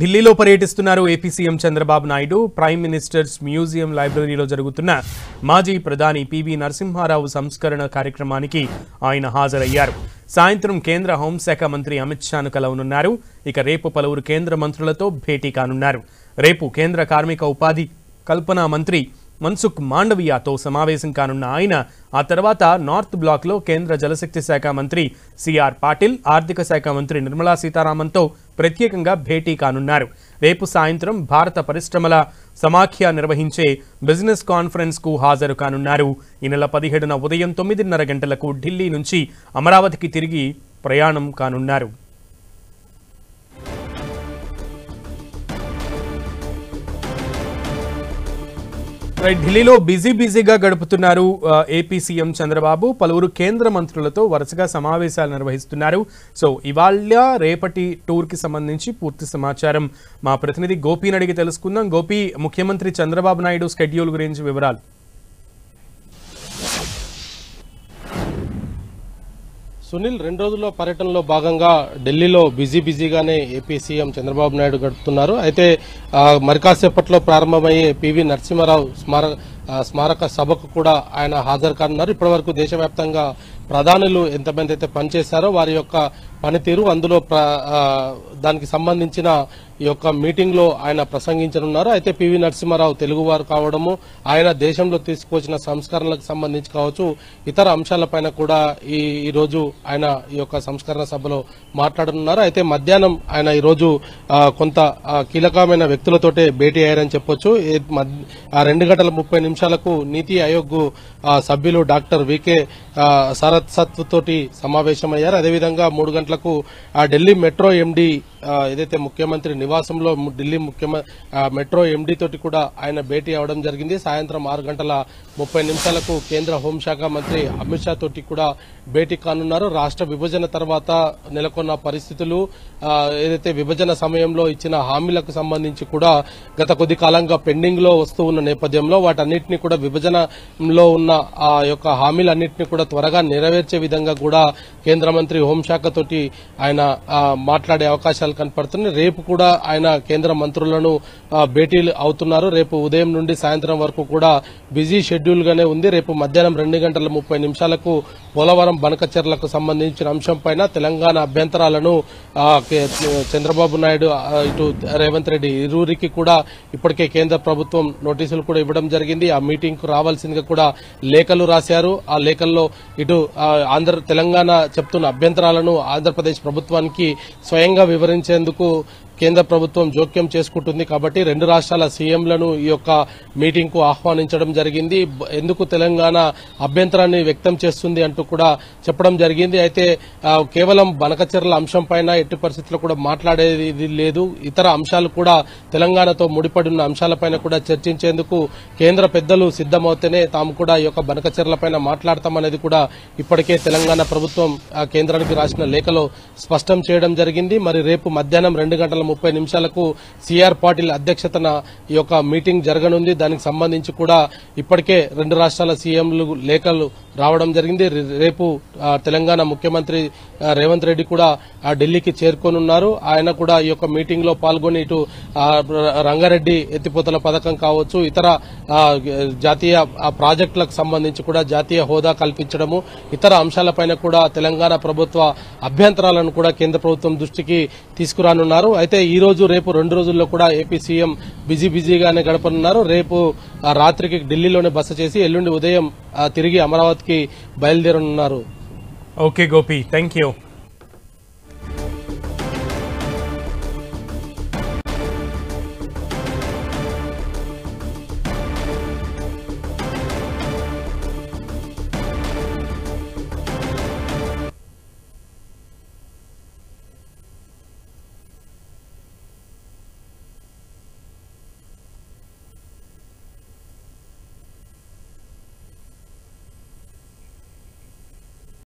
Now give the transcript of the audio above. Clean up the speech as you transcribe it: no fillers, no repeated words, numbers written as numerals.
ఢిల్లీలో పర్యటిస్తున్నారు AP CM Chandrababu Naidu. Prime ministers museum లైబ్రరీలో జరుగుతున్న మాజీ ప్రధాని పివి నరసింహారావు సంస్కరణ కార్యక్రమానికి ఆయన హాజరయ్యారు. సాయంత్రం కేంద్ర హోంశాఖ మంత్రి అమిత్ షాను కలవనున్నారు. ఇక రేపు పలువురు కేంద్ర మంత్రులతో భేటీ కానున్నారు. రేపు కేంద్ర కార్మిక ఉపాధి కల్పన మంత్రి మన్సుఖ్ మాండవియాతో సమావేశం కానున్న ఆయన ఆ తర్వాత నార్త్ బ్లాక్లో కేంద్ర జలశక్తి శాఖ మంత్రి సిఆర్ పాటిల్, ఆర్థిక శాఖ మంత్రి నిర్మలా సీతారామన్తో ప్రత్యేకంగా భేటీ కానున్నారు. రేపు సాయంత్రం భారత పరిశ్రమల సమాఖ్య నిర్వహించే బిజినెస్ కాన్ఫరెన్స్కు హాజరు కానున్నారు. ఈ నెల 17న ఉదయం 9:30 గంటలకు ఢిల్లీ నుంచి అమరావతికి తిరిగి ప్రయాణం కానున్నారు. ఢిల్లీలో బిజీగా గడుపుతున్నారు ఏపీ సీఎం చంద్రబాబు. పలువురు కేంద్ర మంత్రులతో వరుసగా సమావేశాలు నిర్వహిస్తున్నారు. సో ఇవాళ రేపటి టూర్కి సంబంధించి పూర్తి సమాచారం మా ప్రతినిధి గోపిని అడిగి తెలుసుకుందాం. గోపి, ముఖ్యమంత్రి చంద్రబాబు నాయుడు స్కెడ్యూల్ గురించి వివరాలు. సునీల్, 2 రోజుల పర్యటనలో భాగంగా ఢిల్లీలో బిజీగానే ఏపీ సీఎం చంద్రబాబు నాయుడు గడుపుతున్నారు. అయితే మరి కాసేపట్లో ప్రారంభమయ్యే పివి నరసింహారావు స్మారక సభకు కూడా ఆయన హాజరు కానున్నారు. ఇప్పటివరకు దేశవ్యాప్తంగా ప్రధానులు ఎంతమంది అయితే పనిచేశారో వారి యొక్క పనితీరు, అందులో దానికి సంబంధించిన ఈ యొక్క మీటింగ్ లో ఆయన ప్రసంగించనున్నారు. అయితే పివి నరసింహారావు తెలుగువారు కావడము, ఆయన దేశంలో తీసుకొచ్చిన సంస్కరణలకు సంబంధించి కావచ్చు, ఇతర అంశాలపైన కూడా ఈ రోజు ఆయన ఈ యొక్క సంస్కరణ సభలో మాట్లాడనున్నారు. అయితే మధ్యాహ్నం ఆయన ఈ రోజు కొంత కీలకమైన వ్యక్తులతోటే భేటీ అయ్యారని చెప్పొచ్చు. 2:30 నీతి ఆయోగ్ సభ్యులు డాక్టర్ వికే సారథ్ తోటి సమావేశమయ్యారు. అదేవిధంగా 3 గంటలకు ఢిల్లీ మెట్రో ఎండీ ఏదైతే ముఖ్యమంత్రి నివాసంలో ఢిల్లీ మెట్రో ఎండీ తోటి కూడా ఆయన భేటీ అవడం జరిగింది. సాయంత్రం 6:30 కేంద్ర హోంశాఖ మంత్రి అమిత్ షా తోటి కూడా భేటీ కానున్నారు. రాష్ట్ర విభజన తర్వాత నెలకొన్న పరిస్థితులు, ఏదైతే విభజన సమయంలో ఇచ్చిన హామీలకు సంబంధించి కూడా గత కొద్ది కాలంగా పెండింగ్ లో వస్తూ ఉన్న నేపథ్యంలో వాటన్నిటిని కూడా విభజనలో ఉన్న ఆ యొక్క హామీలన్నింటినీ కూడా త్వరగా నెరవేర్చే విధంగా కూడా కేంద్ర మంత్రి హోంశాఖ తోటి ఆయన మాట్లాడే అవకాశాలు కనపడుతున్నాయి. రేపు కూడా ఆయన కేంద్ర మంత్రులను భేటీలు అవుతున్నారు. రేపు ఉదయం నుండి సాయంత్రం వరకు కూడా బిజీ షెడ్యూల్ గానే ఉంది. రేపు మధ్యాహ్నం 2:30 పోలవరం బనకచెర్లకు సంబంధించిన అంశంపైన తెలంగాణ అభ్యంతరాలను చంద్రబాబు నాయుడు, ఇటు రేవంత్ రెడ్డి ఇరువురికి కూడా ఇప్పటికే కేంద్ర ప్రభుత్వం నోటీసులు కూడా ఇవ్వడం జరిగింది. ఆ మీటింగ్ కు రావాల్సిందిగా కూడా లేఖలు రాశారు. ఆ లేఖల్లో ఇటు తెలంగాణ చెప్తున్న అభ్యంతరాలను ఆంధ్రప్రదేశ్ ప్రభుత్వానికి స్వయంగా వివరించేందుకు కేంద్ర ప్రభుత్వం జోక్యం చేసుకుంటుంది. కాబట్టి 2 రాష్ట్రాల సీఎంలను ఈ యొక్క మీటింగ్ కు ఆహ్వానించడం జరిగింది. ఎందుకు తెలంగాణ అభ్యంతరాన్ని వ్యక్తం చేస్తుంది అంటూ కూడా చెప్పడం జరిగింది. అయితే కేవలం బనకచెర్ల అంశంపైన ఎట్టి పరిస్థితుల్లో కూడా మాట్లాడేది లేదు. ఇతర అంశాలు కూడా తెలంగాణతో ముడిపడి ఉన్న అంశాలపైన కూడా చర్చించేందుకు కేంద్ర పెద్దలు సిద్దమవుతేనే తాము కూడా ఈ యొక్క బనకచెర్లపైన మాట్లాడతామనేది కూడా ఇప్పటికే తెలంగాణ ప్రభుత్వం కేంద్రానికి రాసిన లేఖలో స్పష్టం చేయడం జరిగింది. మరి రేపు మధ్యాహ్నం 2:30 సిఆర్ పాటిల్ అధ్యక్షతన ఈ యొక్క మీటింగ్ జరగనుంది. దానికి సంబంధించి కూడా ఇప్పటికే 2 రాష్ట్రాల సీఎంలు లేఖలు రావడం జరిగింది. రేపు తెలంగాణ ముఖ్యమంత్రి రేవంత్ రెడ్డి కూడా ఢిల్లీకి చేరుకోనున్నారు. ఆయన కూడా ఈ యొక్క మీటింగ్ లో పాల్గొని ఇటు రంగారెడ్డి ఎత్తిపోతల పథకం కావచ్చు, ఇతర జాతీయ ప్రాజెక్టులకు సంబంధించి కూడా జాతీయ హోదా కల్పించడము, ఇతర అంశాలపైన కూడా తెలంగాణ ప్రభుత్వ అభ్యంతరాలను కూడా కేంద్ర ప్రభుత్వం దృష్టికి తీసుకురానున్నారు. అయితే ఈ రోజు రేపు 2 రోజుల్లో కూడా ఏపీ సీఎం బిజీగానే గడపనున్నారు. రేపు రాత్రికి ఢిల్లీలోనే బస చేసి ఎల్లుండి ఉదయం తిరిగి అమరావతికి బయలుదేరనున్నారు. Okay Gopi, thank you.